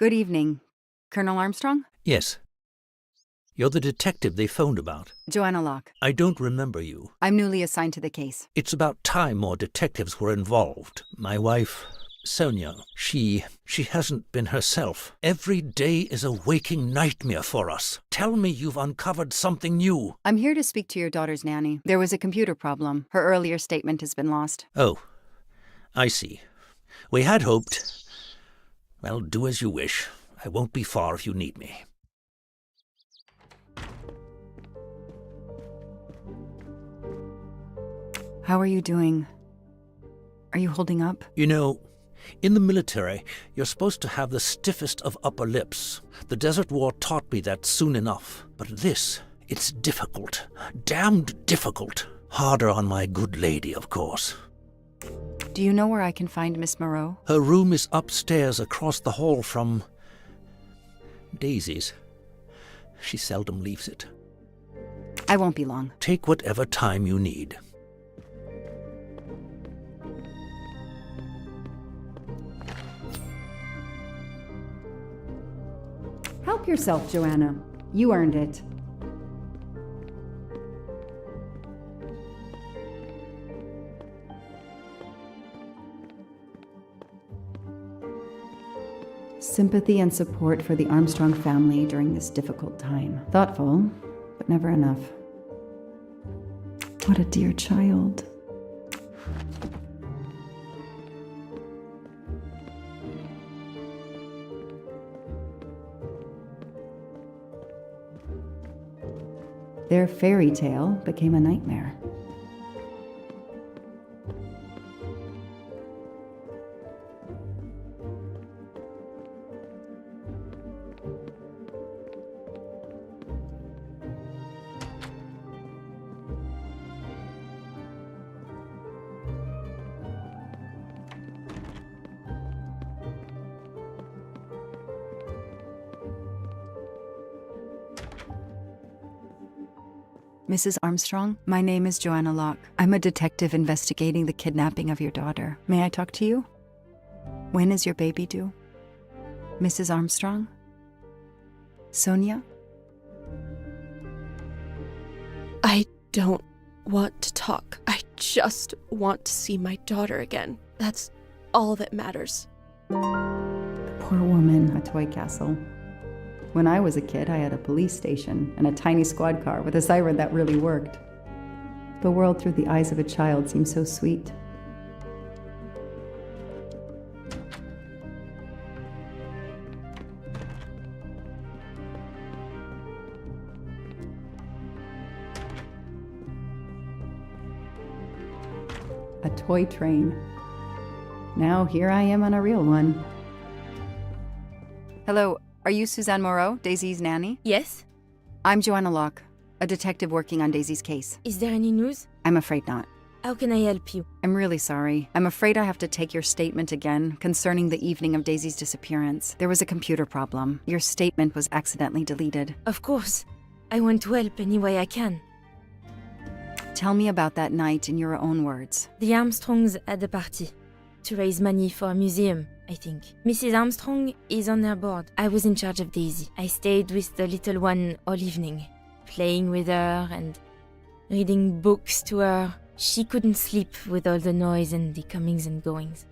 Good evening. Colonel Armstrong? Yes. You're the detective they phoned about. Joanna Locke. I don't remember you. I'm newly assigned to the case. It's about time more detectives were involved. My wife, Sonia, she hasn't been herself. Every day is a waking nightmare for us. Tell me you've uncovered something new. I'm here to speak to your daughter's nanny. There was a computer problem. Her earlier statement has been lost. Oh, I see. We had hoped. Well, do as you wish. I won't be far if you need me. How are you doing? Are you holding up? You know, in the military, you're supposed to have the stiffest of upper lips. The Desert War taught me that soon enough. But this, it's difficult. Damned difficult. Harder on my good lady, of course. Do you know where I can find Miss Moreau? Her room is upstairs across the hall from Daisy's. She seldom leaves it. I won't be long. Take whatever time you need. Help yourself, Joanna. You earned it. Sympathy and support for the Armstrong family during this difficult time. Thoughtful, but never enough. What a dear child. Their fairy tale became a nightmare. Mrs. Armstrong, my name is Joanna Locke. I'm a detective investigating the kidnapping of your daughter. May I talk to you? When is your baby due? Mrs. Armstrong? Sonia? I don't want to talk. I just want to see my daughter again. That's all that matters. The poor woman, a toy castle. When I was a kid, I had a police station and a tiny squad car with a siren that really worked. The world through the eyes of a child seems so sweet. A toy train. Now here I am on a real one. Hello. Are you Suzanne Moreau, Daisy's nanny? Yes? I'm Joanna Locke, a detective working on Daisy's case. Is there any news? I'm afraid not. How can I help you? I'm really sorry. I'm afraid I have to take your statement again concerning the evening of Daisy's disappearance. There was a computer problem. Your statement was accidentally deleted. Of course. I want to help any way I can. Tell me about that night in your own words. The Armstrongs had a party to raise money for a museum, I think. Mrs. Armstrong is on their board. I was in charge of Daisy. I stayed with the little one all evening, playing with her and reading books to her. She couldn't sleep with all the noise and the comings and goings.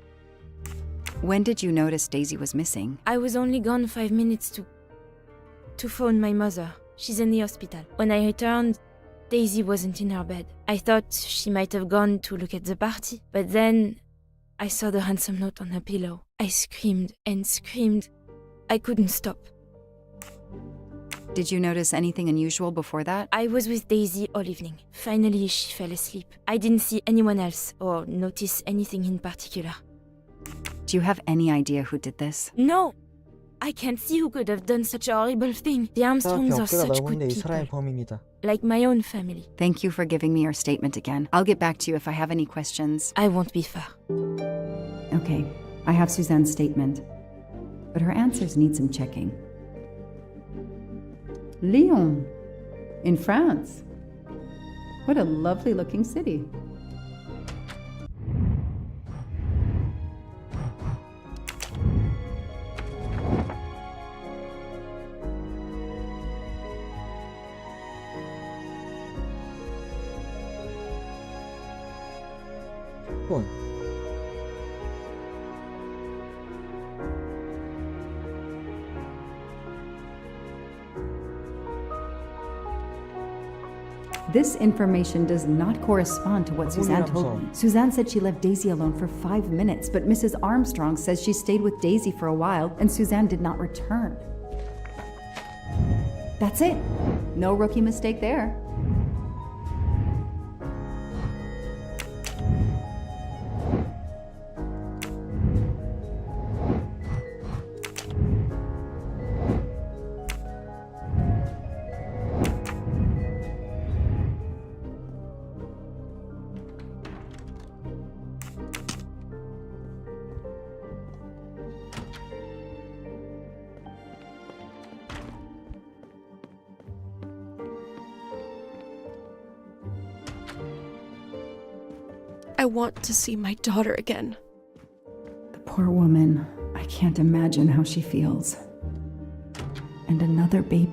When did you notice Daisy was missing? I was only gone 5 minutes to phone my mother. She's in the hospital. When I returned, Daisy wasn't in her bed. I thought she might have gone to look at the party, but then I saw the ransom note on her pillow. I screamed and screamed. I couldn't stop. Did you notice anything unusual before that? I was with Daisy all evening. Finally, she fell asleep. I didn't see anyone else or notice anything in particular. Do you have any idea who did this? No! I can't see who could have done such a horrible thing. The Armstrongs are such good people. 범입니다. Like my own family. Thank you for giving me your statement again. I'll get back to you if I have any questions. I won't be far. Okay, I have Suzanne's statement, but her answers need some checking. Lyon, in France. What a lovely looking city. 폰. This information does not correspond to what Suzanne told me. Suzanne said she left Daisy alone for 5 minutes, but Mrs. Armstrong says she stayed with Daisy for a while and Suzanne did not return. That's it. No rookie mistake there. I want to see my daughter again. The poor woman. I can't imagine how she feels. And another baby.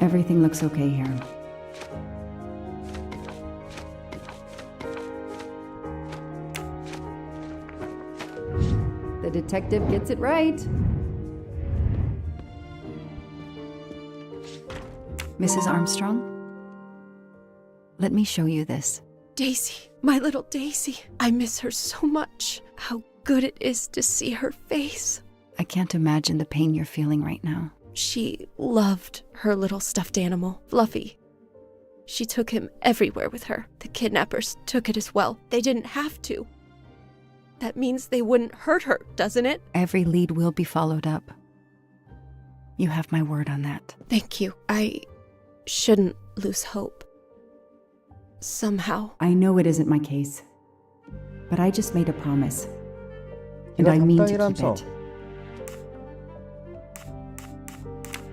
Everything looks okay here. The detective gets it right. Mrs. Armstrong, let me show you this. Daisy, my little Daisy. I miss her so much. How good it is to see her face. I can't imagine the pain you're feeling right now. She loved her little stuffed animal, Fluffy. She took him everywhere with her. The kidnappers took it as well. They didn't have to. That means they wouldn't hurt her, doesn't it? Every lead will be followed up. You have my word on that. Thank you. I shouldn't lose hope. Somehow. I know it isn't my case, but I just made a promise, and I mean to keep it.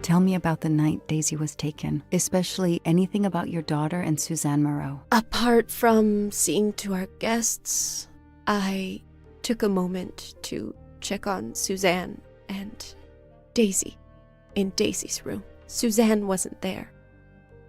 Tell me about the night Daisy was taken, especially anything about your daughter and Suzanne Moreau. Apart from seeing to our guests, I took a moment to check on Suzanne and Daisy in Daisy's room. Suzanne wasn't there,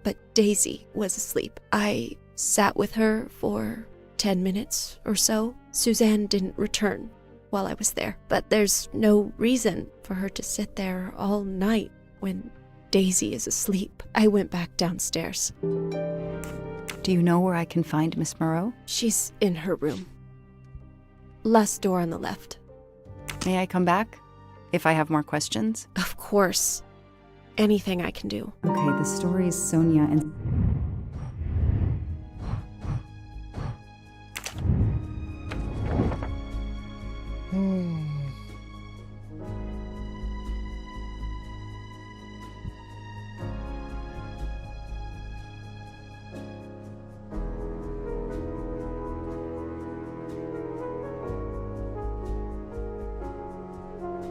but Daisy was asleep. I sat with her for 10 minutes or so. Suzanne didn't return while I was there, but there's no reason for her to sit there all night when Daisy is asleep. I went back downstairs. Do you know where I can find Miss Moreau? She's in her room. Last door on the left. May I come back if I have more questions? Of course. Anything I can do. Okay, the story is Sonia and...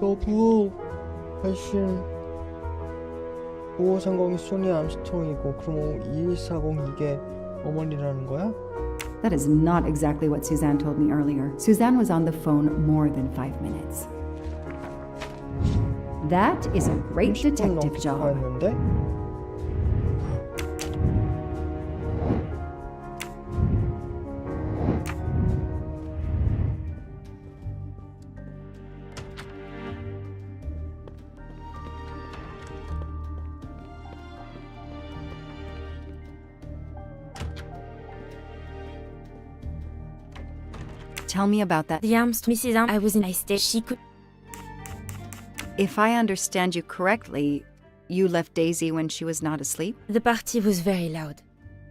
너도 사실 5530이 소니 암스트롱이고 그럼 2140 이게 어머니라는 거야? That is not exactly what Suzanne told me earlier. Suzanne was on the phone more than 5 minutes. That is a great detective job. 했는데? Tell me about that. The Armstrong, Mrs. Armstrong, I was in I stayed. She could. If I understand you correctly, you left Daisy when she was not asleep? The party was very loud.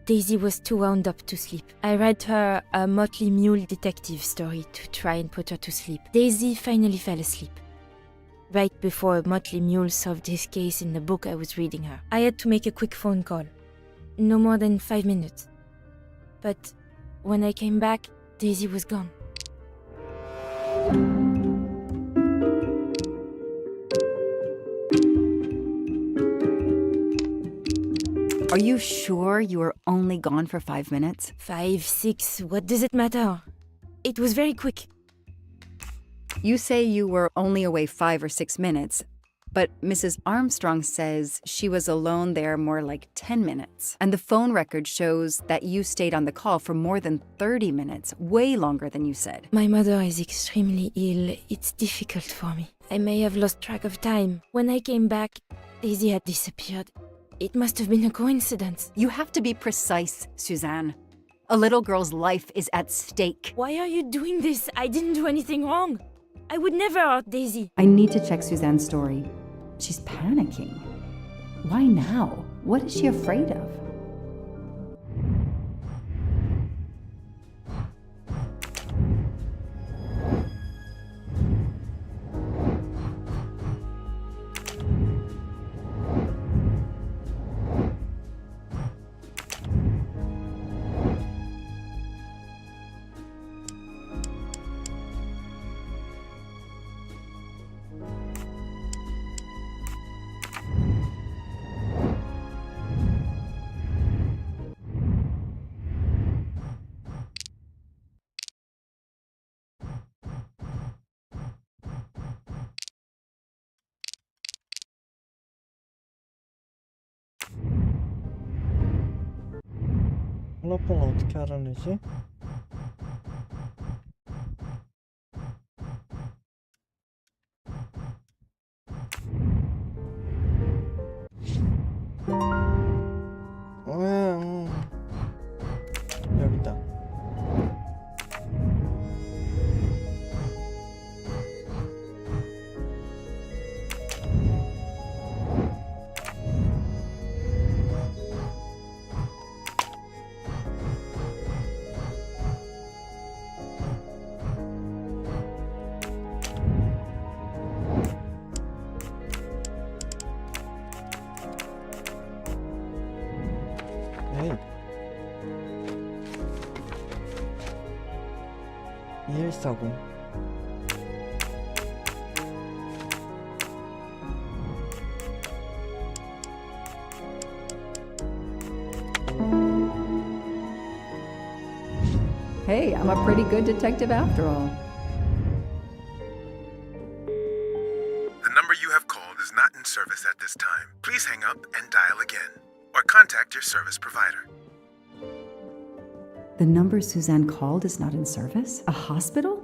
Daisy was too wound up to sleep. I read her a Motley Mule detective story to try and put her to sleep. Daisy finally fell asleep. Right before Motley Mule solved his case in the book I was reading her. I had to make a quick phone call. No more than 5 minutes. But When I came back, Daisy was gone. Are you sure you were only gone for 5 minutes? 5, 6, what does it matter? It was very quick. You say you were only away 5 or 6 minutes, but Mrs. Armstrong says she was alone there more like 10 minutes. And the phone record shows that you stayed on the call for more than 30 minutes, way longer than you said. My mother is extremely ill. It's difficult for me. I may have lost track of time. When I came back, Daisy had disappeared. It must have been a coincidence. You have to be precise, Suzanne. A little girl's life is at stake. Why are you doing this? I didn't do anything wrong. I would never hurt Daisy. I need to check Suzanne's story. She's panicking. Why now? What is she afraid of? 전화번호 어떻게 알아내지? 여기다. 에이. 2140. Hey, I'm a pretty good detective after all. The number you have called is not in service at this time. Please hang up and dial again, or contact your service provider. The number Suzanne called is not in service? A hospital?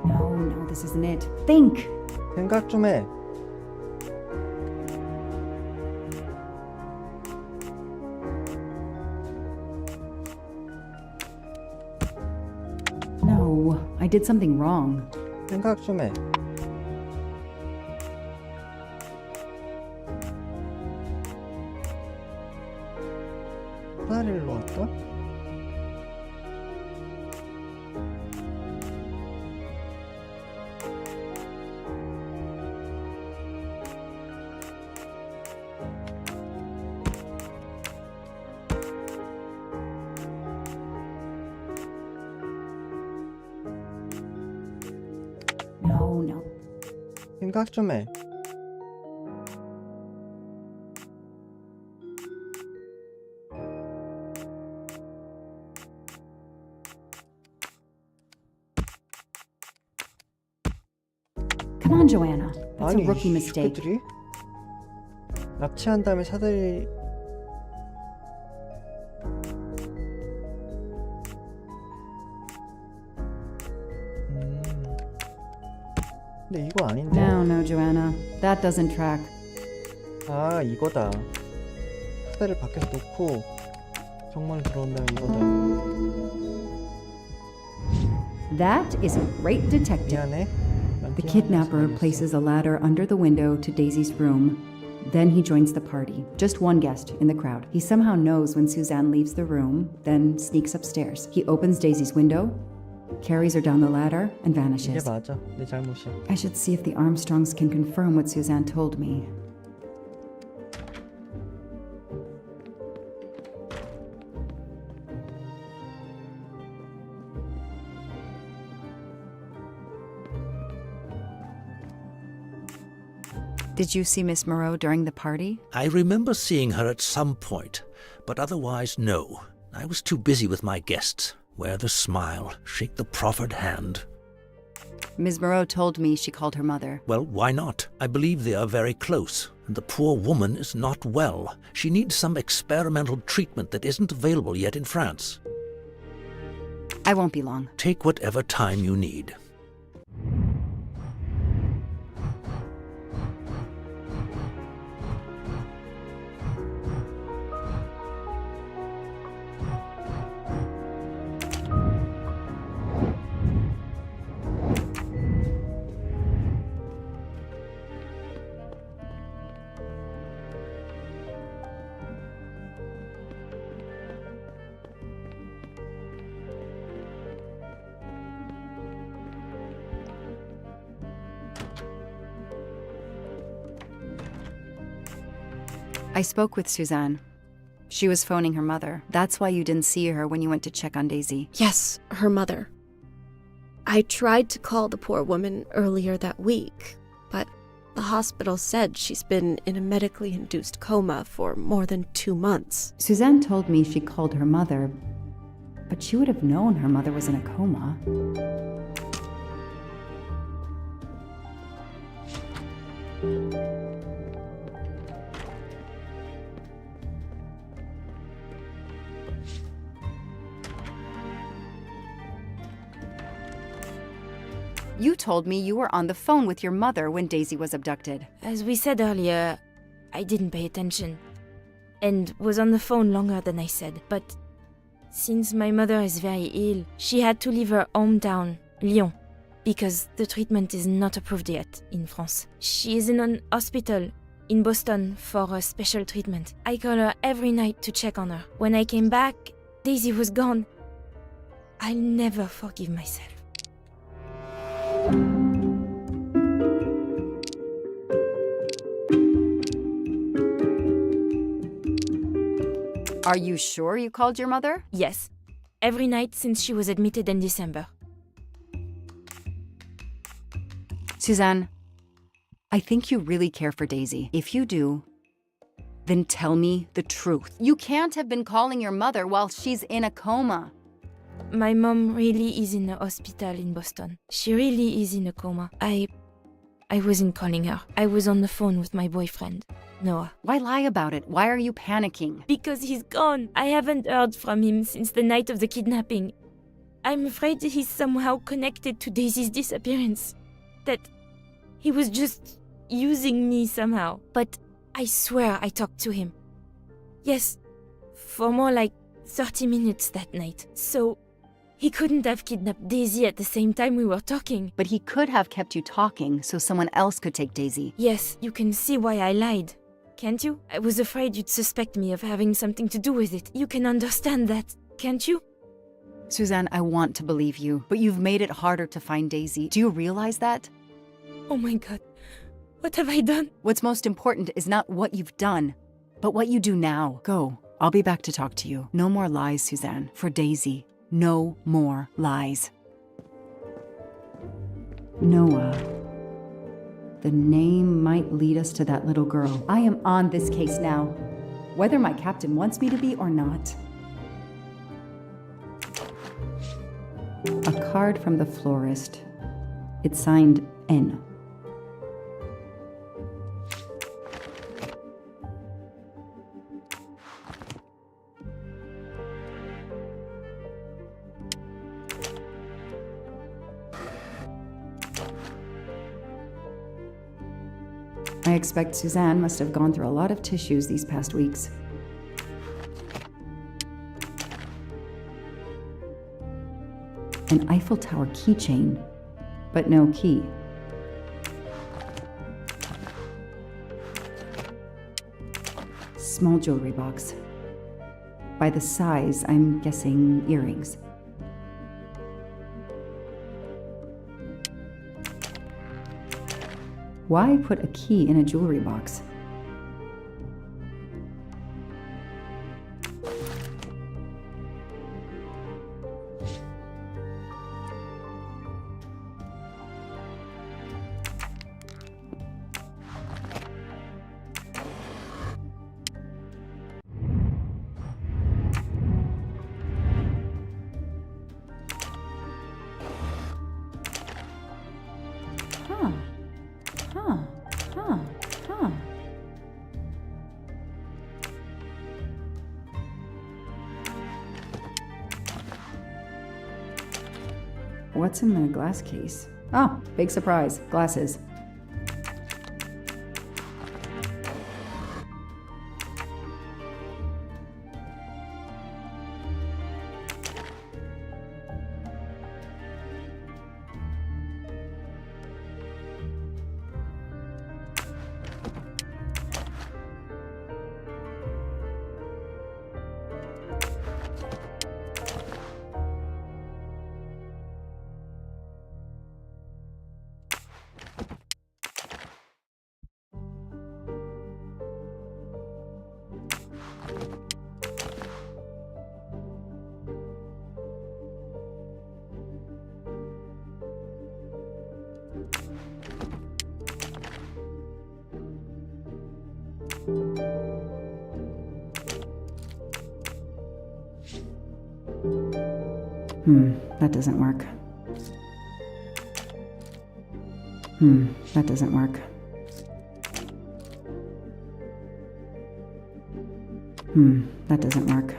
No, this isn't it. Think! 생각 좀 해. No, I did something wrong. 생각 좀 해. 파리로 왔다? No. 생각 좀 해. Come on, Joanna. That's 아니, a rookie 이 mistake. 새끼들이? 납치한 다음에 사다리 근데 이거 아닌데. No, Joanna. That doesn't track. 아 이거다. 사다리를 밖에서 놓고 정문을 들어온다면 이거다. That is a great detective. 미안해. 난 The 미안해서 kidnapper 말렸어. places a ladder under the window to Daisy's room. Then he joins the party. Just one guest in the crowd. He somehow knows when Suzanne leaves the room, then sneaks upstairs. He opens Daisy's window, carries her down the ladder, and 이게 vanishes. 맞아. 내 잘못이야. I should see if the Armstrongs can confirm what Suzanne told me. Did you see Miss Moreau during the party? I remember seeing her at some point, but otherwise no. I was too busy with my guests. Wear the smile, shake the proffered hand. Ms. Moreau told me she called her mother. Well, why not? I believe they are very close, and the poor woman is not well. She needs some experimental treatment that isn't available yet in France. I won't be long. Take whatever time you need. I spoke with Suzanne. She was phoning her mother. That's why you didn't see her when you went to check on Daisy. Yes, her mother. I tried to call the poor woman earlier that week, but the hospital said she's been in a medically induced coma for more than 2 months. Suzanne told me she called her mother, but she would have known her mother was in a coma. You told me you were on the phone with your mother when Daisy was abducted. As we said earlier, I didn't pay attention and was on the phone longer than I said. But since my mother is very ill, she had to leave her hometown, Lyon, because the treatment is not approved yet in France. She is in an hospital in Boston for a special treatment. I call her every night to check on her. When I came back, Daisy was gone. I'll never forgive myself. Are you sure you called your mother? Yes, every night since she was admitted in December. Suzanne, I think you really care for Daisy. If you do, then tell me the truth. You can't have been calling your mother while she's in a coma. My mom really is in a hospital in Boston. She really is in a coma. I wasn't calling her. I was on the phone with my boyfriend, Noah. Why lie about it? Why are you panicking? Because he's gone. I haven't heard from him since the night of the kidnapping. I'm afraid he's somehow connected to Daisy's disappearance. That he was just using me somehow. But I swear I talked to him. Yes, for more like 30 minutes that night. So he couldn't have kidnapped Daisy at the same time we were talking. But he could have kept you talking so someone else could take Daisy. Yes, you can see why I lied. Can't you? I was afraid you'd suspect me of having something to do with it. You can understand that, can't you? Suzanne, I want to believe you, but you've made it harder to find Daisy. Do you realize that? Oh my god. What have I done? What's most important is not what you've done, but what you do now. Go. I'll be back to talk to you. No more lies, Suzanne. For Daisy. No more lies. Noah. The name might lead us to that little girl. I am on this case now, whether my captain wants me to be or not. A card from the florist. It's signed N. I expect Suzanne must have gone through a lot of tissues these past weeks. An Eiffel Tower keychain, but no key. Small jewelry box. By the size, I'm guessing earrings. Why put a key in a jewelry box? What's in the glass case? Oh, big surprise. Glasses. That doesn't work. That doesn't work. That doesn't work.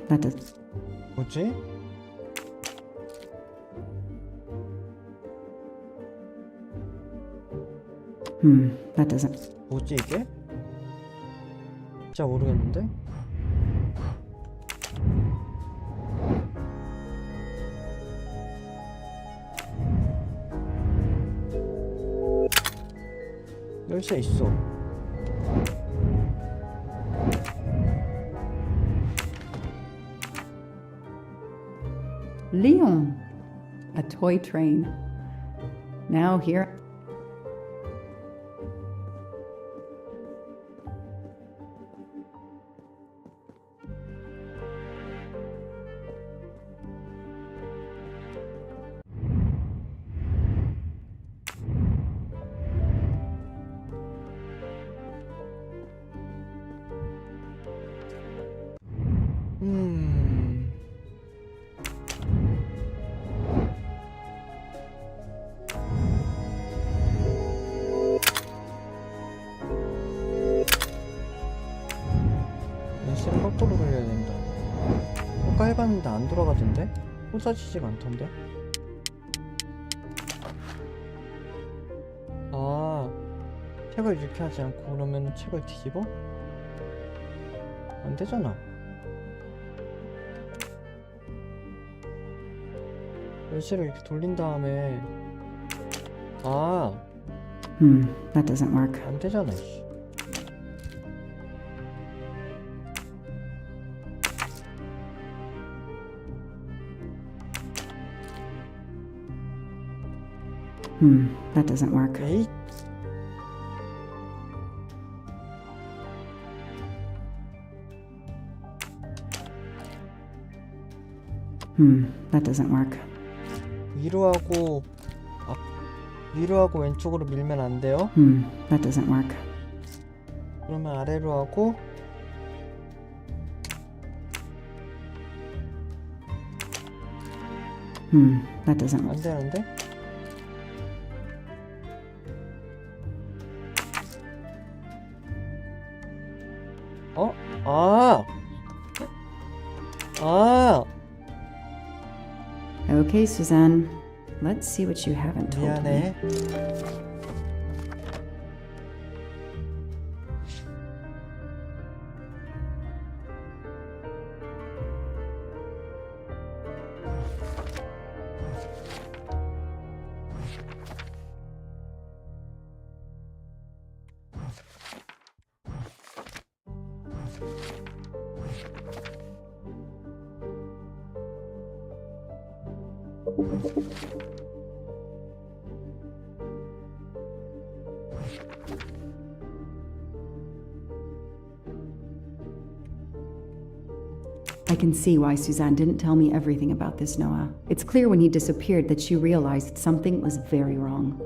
That does. 뭐지? That doesn't. 뭐지 이게? 진짜 모르겠는데? 열쇠 있어. Lyon, a toy train. Now here. 열쇠를 거꾸로 돌려야 된다. 아까 해봤는데 안 돌아가던데? 부서지지가 않던데? 아, 책을 이렇게 하지 않고 그러면 책을 뒤집어? 안 되잖아. 열쇠를 이렇게 돌린 다음에 That doesn't work. 안 되잖아. 씨. That doesn't work. 에이, That doesn't work. 위로하고 왼쪽으로 밀면 안 돼요? That doesn't work. 그러면 아래로 하고 That doesn't 안 work. 되는데? 어? 아! 아! Okay, Suzanne. Let's see what you haven't told me. 미안해. I can see why Suzanne didn't tell me everything about this, Noah. It's clear when he disappeared that she realized something was very wrong.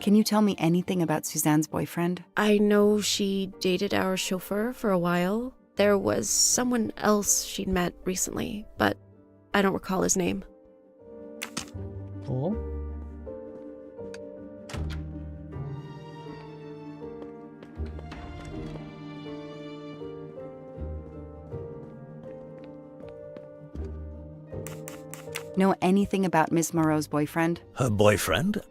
Can you tell me anything about Suzanne's boyfriend? I know she dated our chauffeur for a while. There was someone else she'd met recently, but I don't recall his name. 어? Know anything about Miss Moreau's boyfriend? Her boyfriend?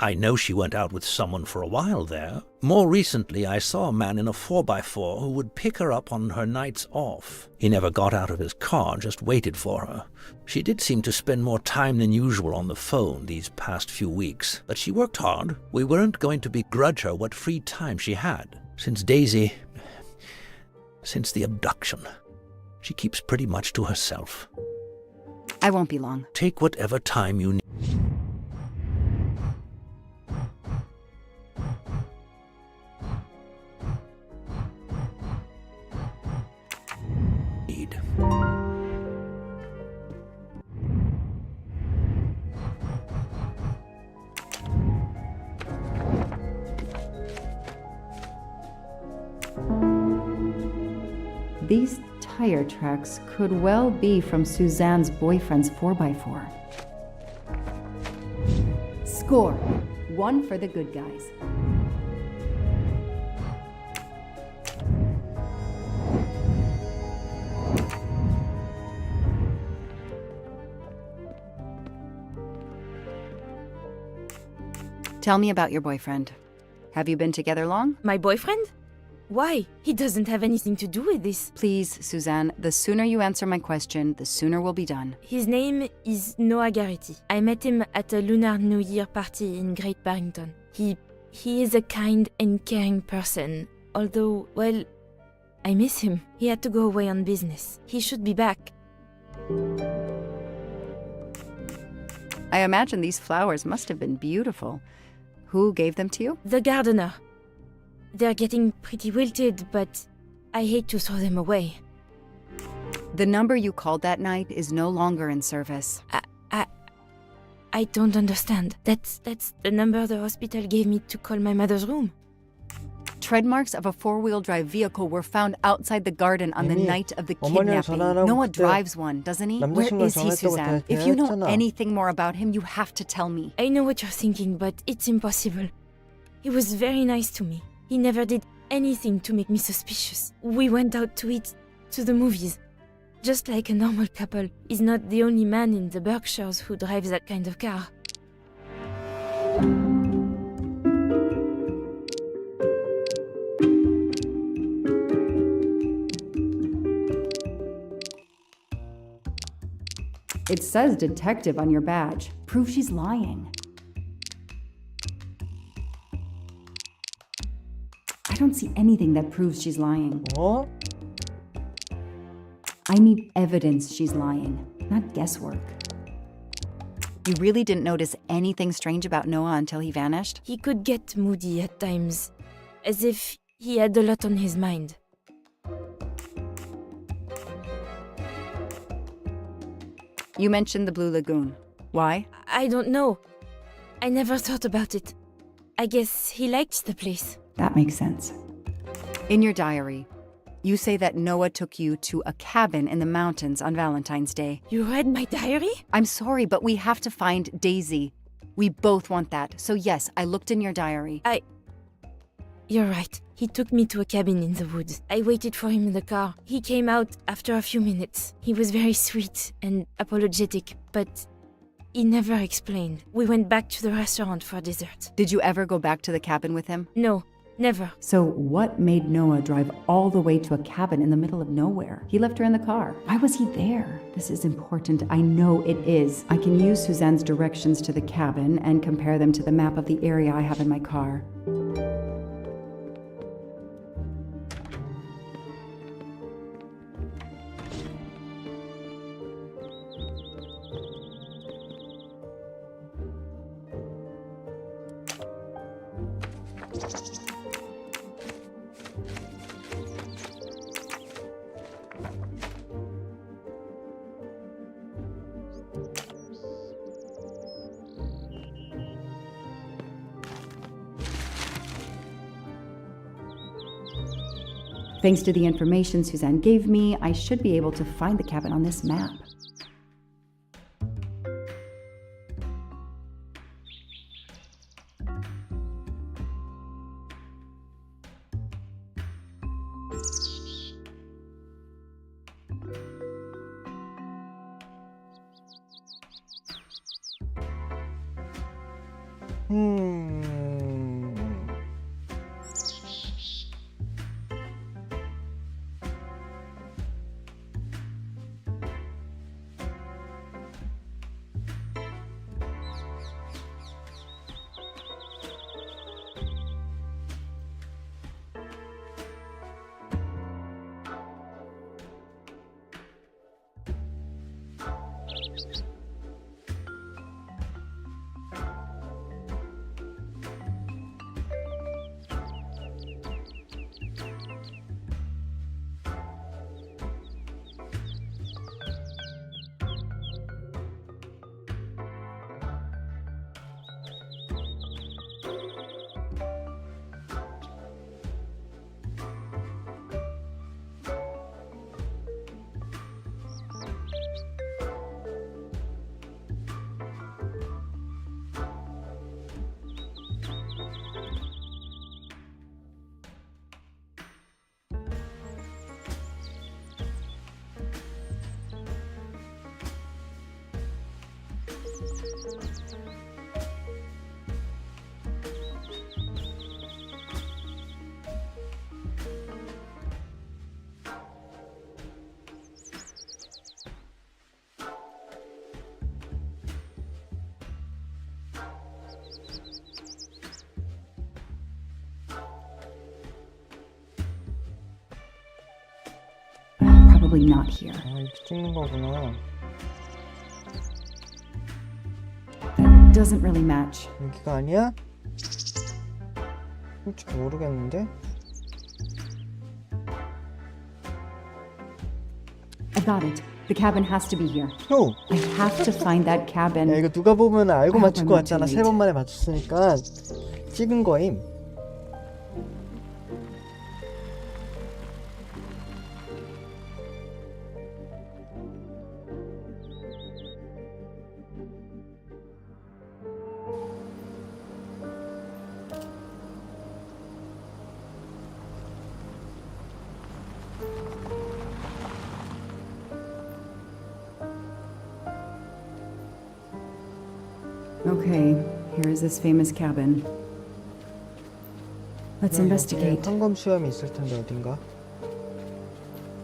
I know she went out with someone for a while there. More recently, I saw a man in a 4x4 who would pick her up on her nights off. He never got out of his car, just waited for her. She did seem to spend more time than usual on the phone these past few weeks, but she worked hard. We weren't going to begrudge her what free time she had. Since the abduction, she keeps pretty much to herself. I won't be long. Take whatever time you need. These tire tracks could well be from Suzanne's boyfriend's 4x4. Score! 1 for the good guys. Tell me about your boyfriend. Have you been together long? My boyfriend? Why? He doesn't have anything to do with this. Please, Suzanne, the sooner you answer my question, the sooner we'll be done. His name is Noah Garrity. I met him at a Lunar New Year party in Great Barrington. He is a kind and caring person, although, well, I miss him. He had to go away on business. He should be back. I imagine these flowers must have been beautiful. Who gave them to you? The gardener. They're getting pretty wilted, but I hate to throw them away. The number you called that night is no longer in service. I don't understand. That's the number the hospital gave me to call my mother's room. Tread marks of a 4-wheel drive vehicle were found outside the garden on the 이미 night of the 어머니랑 kidnapping. 전화하라고 Noah 그때 drives one, doesn't he? Where 남자친구랑 is he, 전화했다고 Suzanne? If you know 대화했잖아. anything more about him, you have to tell me. I know what you're thinking, but it's impossible. He was very nice to me. He never did anything to make me suspicious. We went out to eat, to the movies. Just like a normal couple. He's not the only man in the Berkshires who drives that kind of car. It says detective on your badge. Prove she's lying. I don't see anything that proves she's lying. 어? I need evidence she's lying, not guesswork. You really didn't notice anything strange about Noah until he vanished? He could get moody at times, as if he had a lot on his mind. You mentioned the Blue Lagoon. Why? I don't know. I never thought about it. I guess he liked the place. That makes sense. In your diary, you say that Noah took you to a cabin in the mountains on Valentine's Day. You read my diary? I'm sorry, but we have to find Daisy. We both want that. So yes, I looked in your diary. You're right. He took me to a cabin in the woods. I waited for him in the car. He came out after a few minutes. He was very sweet and apologetic, but he never explained. We went back to the restaurant for dessert. Did you ever go back to the cabin with him? No, never. So what made Noah drive all the way to a cabin in the middle of nowhere? He left her in the car. Why was he there? This is important. I know it is. I can use Suzanne's directions to the cabin and compare them to the map of the area I have in my car. Thanks to the information Suzanne gave me, I should be able to find the cabin on this map. Probably not here. 아, 이렇게 찍는 거구나. That doesn't really match. 여기가 아니야? 솔직히 모르겠는데? I got it. The cabin has to be here. 요! I have to find that cabin. 야, 이거 누가 보면 알고 I 맞출 hope 것 I'm not 같잖아. too 세 번 late. 만에 맞췄으니까 찍은 거임. Okay, here is this famous cabin. Let's 여기에 investigate. 황금 수염이 있을 텐데 어딘가?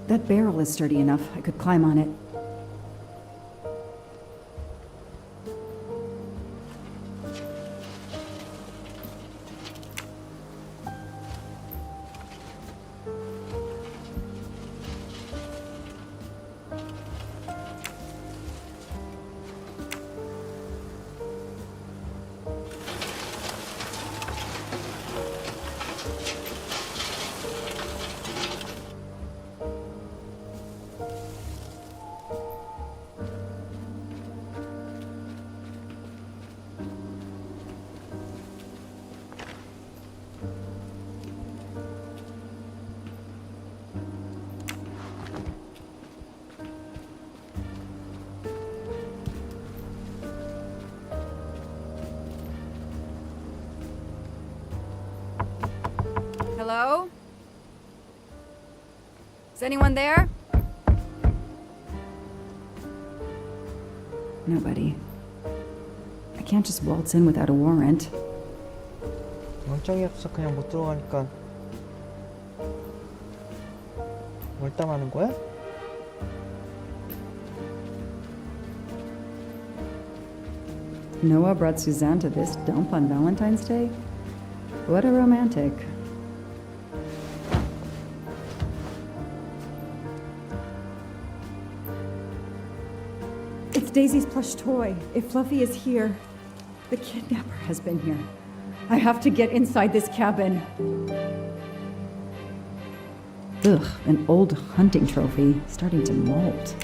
That barrel is sturdy enough. I could climb on it. Hello? Is anyone there? Nobody. I can't just waltz in without a warrant. 영장이 없어 그냥 못 들어가니까 월담하는 거야? Noah brought Suzanne to this dump on Valentine's Day? What a romantic. It's Daisy's plush toy. If Fluffy is here, the kidnapper has been here. I have to get inside this cabin. Ugh, an old hunting trophy starting to molt.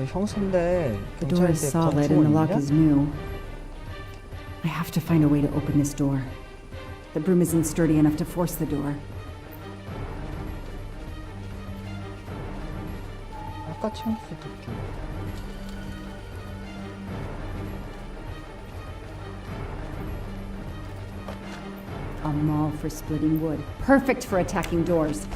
형사인데 The door is 경찰인데 solid and the lock 권총은 is new. I have to find a way to open this door. The broom isn't sturdy enough to force the door. 아까 채웠을 느낌. A maul for splitting wood. Perfect for attacking doors.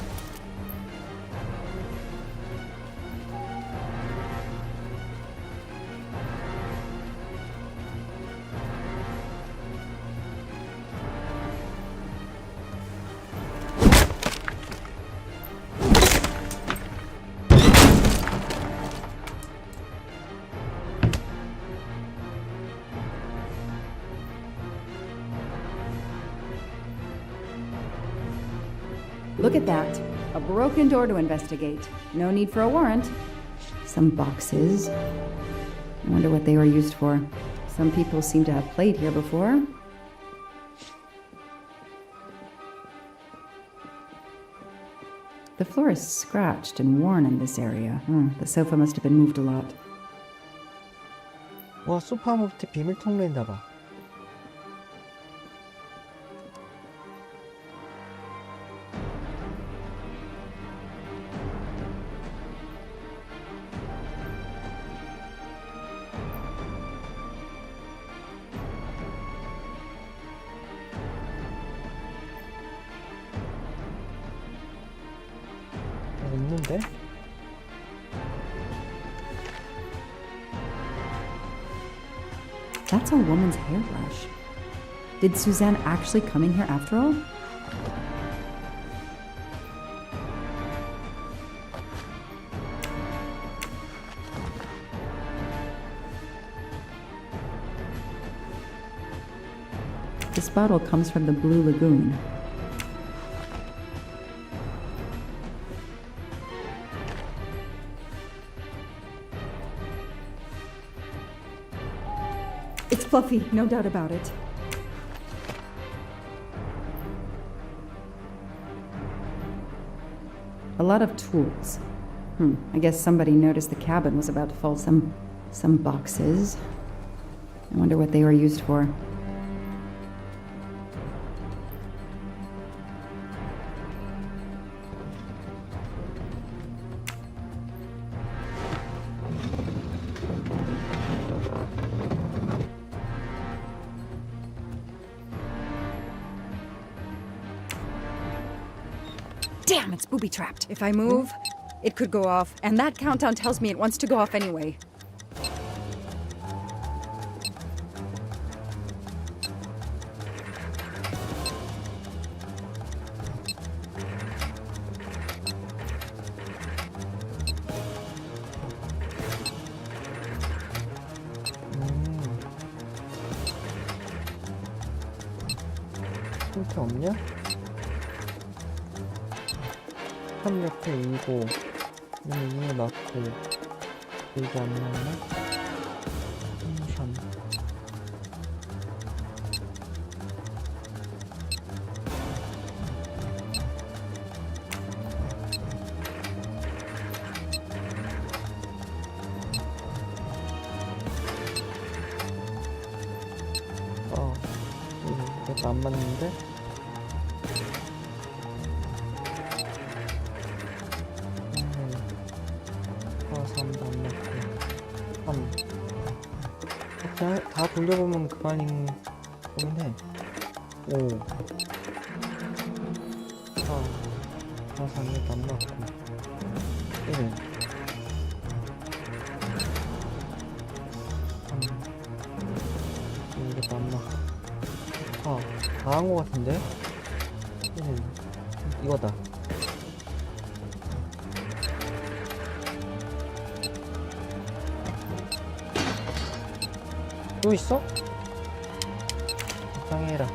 Look at that. A broken door to investigate. No need for a warrant. Some boxes. I wonder what they were used for. Some people seem to have played here before. The floor is scratched and worn in this area. The sofa must have been moved a lot. 와 소파 밑에 비밀 통로인가 봐. 없는데? That's a woman's hairbrush. Did Suzanne actually come in here after all? This bottle comes from the Blue Lagoon. It's Fluffy, no doubt about it. A lot of tools. I guess somebody noticed the cabin was about to fall. Some boxes. I wonder what they were used for. Damn, it's booby-trapped. If I move, it could go off, and that countdown tells me it wants to go off anyway. 힌트 없냐? 3 옆에 2고 얘는 2에 맞고 여기 안 나오나? 3 이것도 안 맞는데? 3도 안 맞고 3 그냥 다 돌려보면 그만인 거긴 해. 5 4 3 이것도 안 맞고 1 3 이것도 안 맞고 다 한 거 같은데? 이거다. 또 있어? 적당히 해라.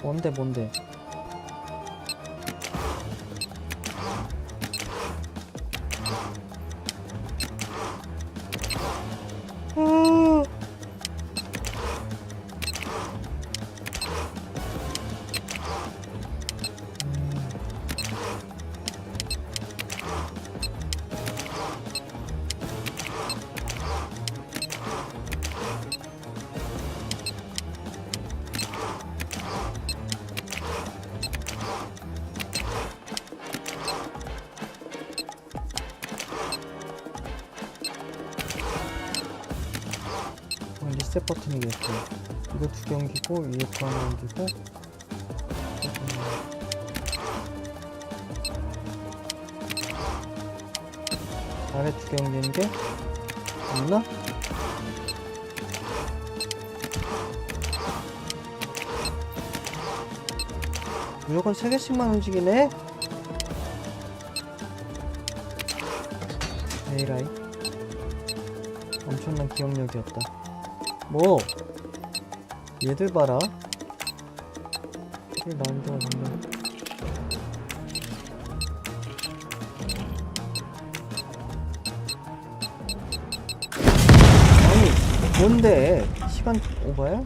뭔데? 리셋 버튼이겠지. 이거 2개 옮기고 위에 거 하나 옮기고 아래 2개 옮기는 게 없나? 무조건 3개씩만 움직이네? 에이라이 엄청난 기억력이었다. 뭐 얘들 봐라. 이게 나온 데가 없네. 아니 뭔데 시간 오바야?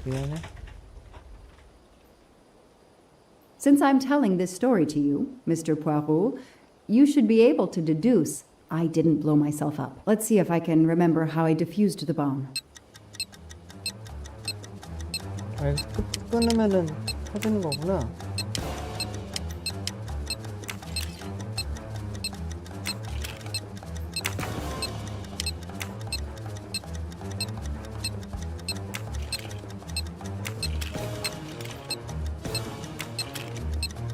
미안해. Since I'm telling this story to you, Mr. Poirot, you should be able to deduce I didn't blow myself up. Let's see if I can remember how I defused the bomb. 아, 끊으면은 터지는 거구나.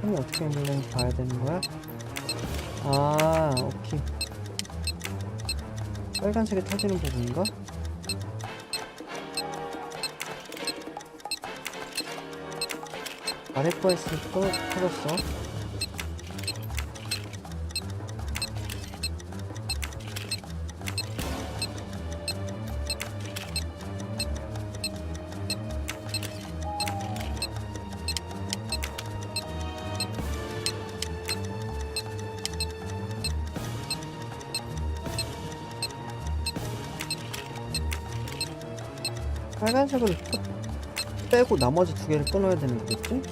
그럼 어떻게 하는지 봐야 되는 거야? 아, 오케이. 빨간색이 터지는 부분인가? 아래 거 했을 때 터졌어. 빨간색을 빼고 나머지 2개를 끊어야 되는 거겠지?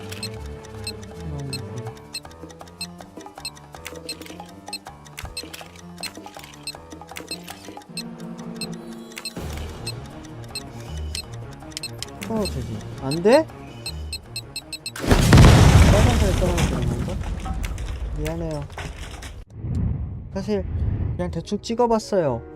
끊어도 되지. 안 돼? 빨간색을 끊어야 되는 건가? 미안해요. 사실 그냥 대충 찍어봤어요.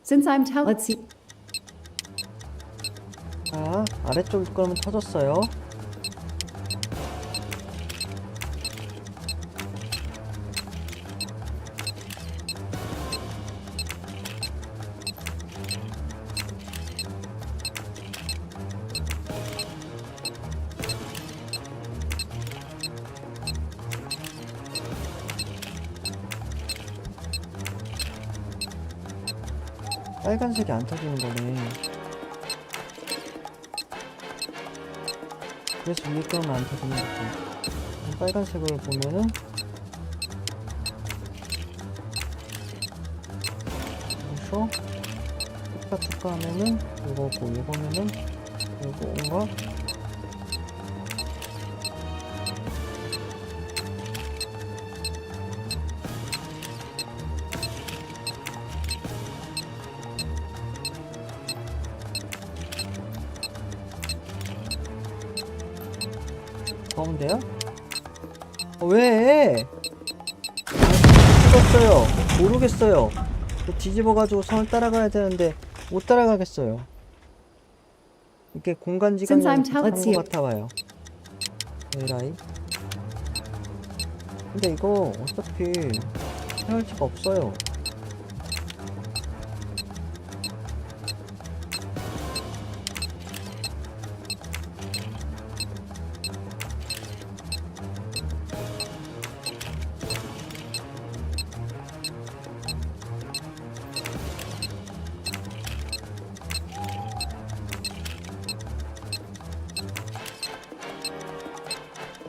Since I'm let's see. 자, 아래쪽 거는 터졌어요. 빨간색이 안 터지는 거네. 그래서 위에 거만 안 터지는 거지. 빨간색을 보면은 여기서 뚜까 하면은 이거고, 이거면은 이거인가? 가운데요? 왜? 죽었어요. 모르겠어요. 뒤집어가지고 선을 따라가야 되는데 못 따라가겠어요. 이게 공간지각이 하는 것 같아 봐요. 에라이. 근데 이거 어차피 페널티가 없어요.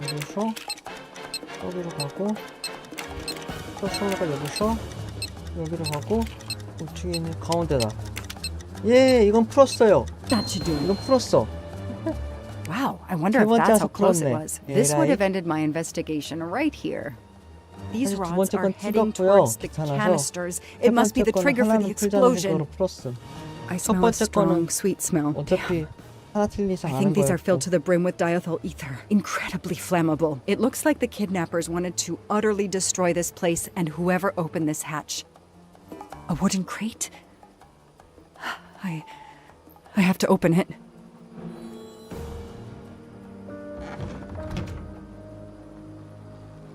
여기서 여기로 가고 또 솔로가 여기서 여기로 가고 우측에 있는 가운데다. 예, 이건 풀었어요. That should do it. 이건 풀었어. Wow, I wonder if that's how close it was. This would have ended my investigation right here. These 사실 두 rods 번째 are 건 heading 찍었고요. towards the 귀찮아서. canisters. 첫 It must be 번째 the 거는 trigger for the 하나는 풀자는 explosion. 생각으로 풀었음. I 첫 smell a 번째 strong, 거는 sweet smell. 어차피 하나 틀린 이상 I 아는 think these are 거였고. filled to the brim with diethyl ether. Incredibly flammable. It looks like the kidnappers wanted to utterly destroy this place and whoever opened this hatch. A wooden crate? I have to open it.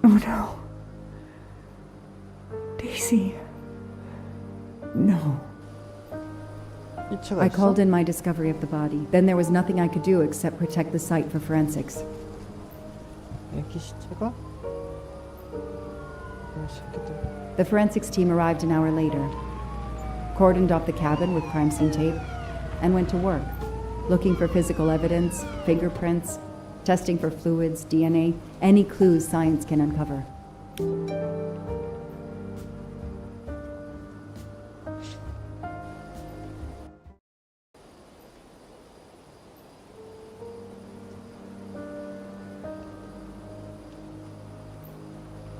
Oh no. Daisy. No. 시체가 I 있어? called in my discovery of the body. Then there was nothing I could do except protect the site for forensics. 애기 시체가? 이 새끼들. The forensics team arrived an hour later, cordoned off the cabin with crime scene tape, and went to work, looking for physical evidence, fingerprints, testing for fluids, DNA, any clues science can uncover.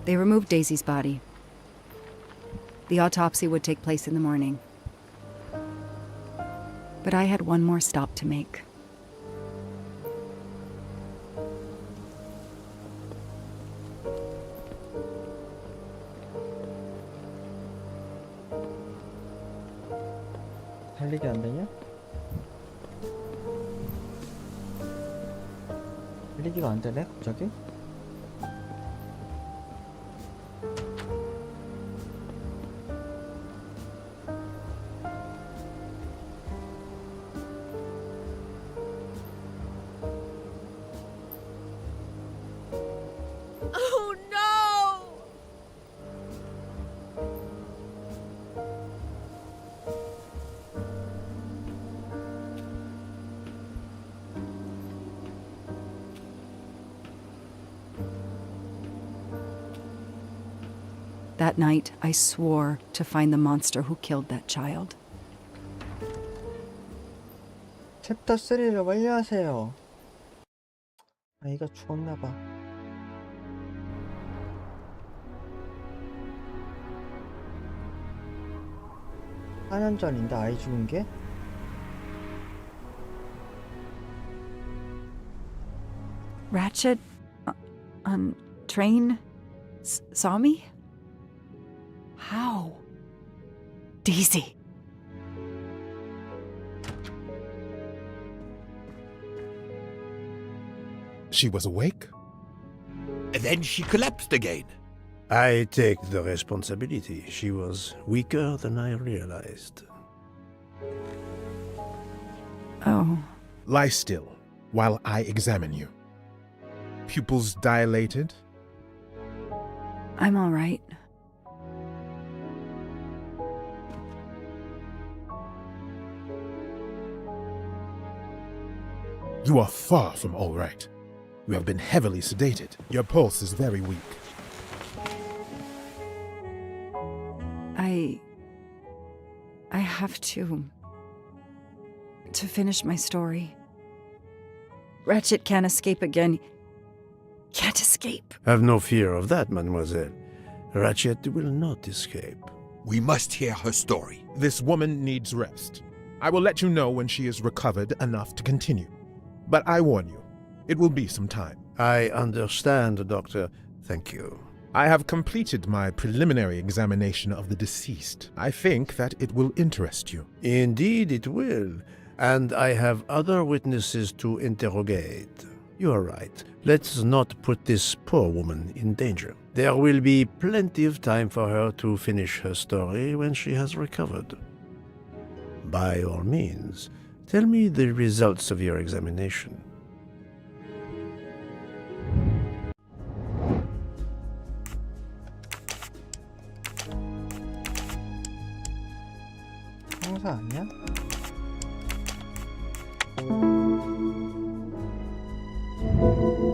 They removed Daisy's body. The autopsy would take place in the morning. But I had one more stop to make. 달리기 안 되냐? 달리기가 안 되네, 갑자기? Oh no! That night, I swore to find the monster who killed that child. 챕터 3를 완료하세요. 아이가 죽었나봐. 사 년 전인데 아이 죽은 게? Ratchet on train saw me? How? Daisy. She was awake? And then she collapsed again. I take the responsibility. She was weaker than I realized. Oh, Lie still while I examine you. Pupils dilated? I'm all right. You are far from all right. You have been heavily sedated. Your pulse is very weak. I have to finish my story. Ratchet can't escape again. Can't escape. Have no fear of that, mademoiselle. Ratchet will not escape. We must hear her story. This woman needs rest. I will let you know when she is recovered enough to continue. But I warn you, it will be some time. I understand, Doctor. Thank you. I have completed my preliminary examination of the deceased. I think that it will interest you. Indeed it will. And I have other witnesses to interrogate. You are right. Let's not put this poor woman in danger. There will be plenty of time for her to finish her story when she has recovered. By all means, tell me the results of your examination. 형사 아니야?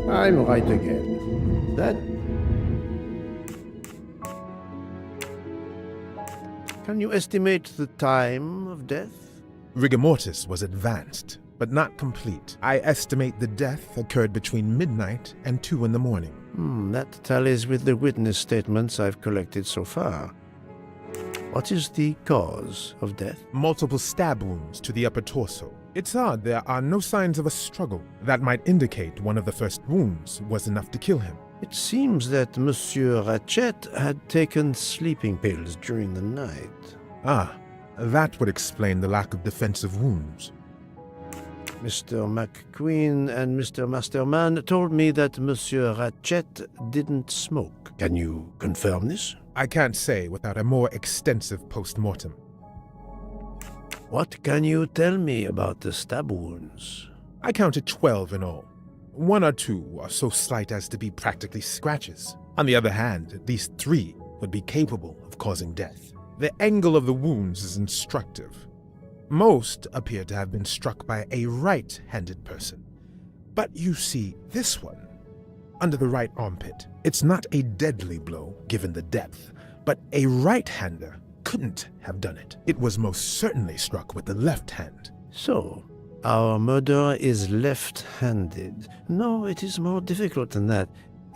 I'm right again. That... Can you estimate the time of death? Rigor mortis was advanced, but not complete. I estimate the death occurred between midnight and 2 in the morning. That tallies with the witness statements I've collected so far. What is the cause of death? Multiple stab wounds to the upper torso. It's odd there are no signs of a struggle. That might indicate one of the first wounds was enough to kill him. It seems that Monsieur Ratchet had taken sleeping pills during the night. Ah, that would explain the lack of defensive wounds. Mr. McQueen and Mr. Masterman told me that Monsieur Ratchet didn't smoke. Can you confirm this? I can't say without a more extensive post-mortem. What can you tell me about the stab wounds? I counted 12 in all. 1 or 2 are so slight as to be practically scratches. On the other hand, at least 3 would be capable of causing death. The angle of the wounds is instructive. Most appear to have been struck by a right-handed person. But you see, this one, under the right armpit, it's not a deadly blow given the depth, but a right-hander couldn't have done it. It was most certainly struck with the left hand. So, our murderer is left-handed. No, it is more difficult than that,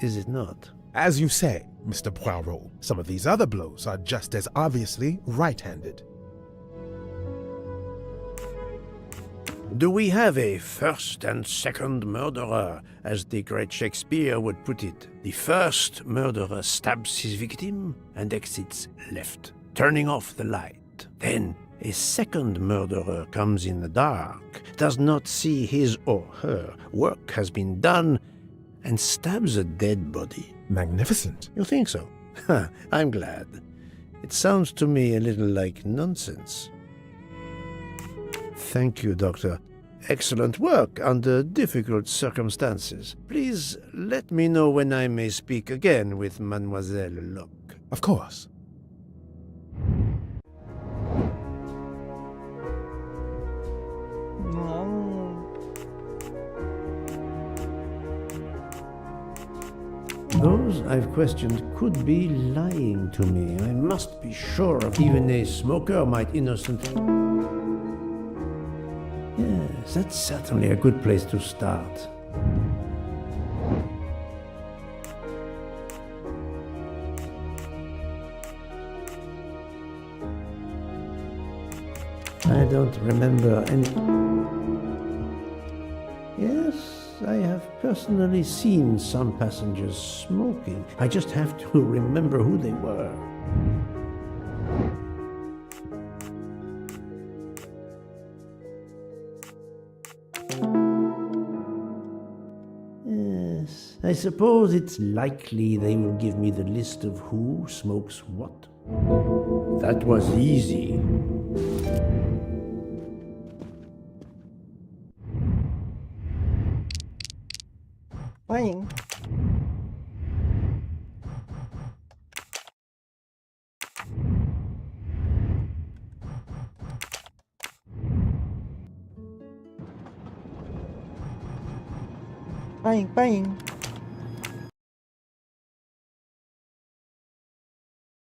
is it not? As you say, Mr. Poirot, some of these other blows are just as obviously right-handed. Do we have a first and second murderer, as the great Shakespeare would put it? The first murderer stabs his victim and exits left, turning off the light. Then a second murderer comes in the dark, does not see his or her work has been done, and stabs a dead body. Magnificent. You think so? I'm glad. It sounds to me a little like nonsense. Thank you, Doctor. Excellent work under difficult circumstances. Please let me know when I may speak again with Mademoiselle Locke. Of course. Those I've questioned could be lying to me. I must be sure of even a smoker might innocently... Yes, that's certainly a good place to start. I don't remember any... Yes, I have personally seen some passengers smoking. I just have to remember who they were. suppose it's likely they will give me the list of who smokes what. That was easy. 빠잉. 빠잉 빠잉.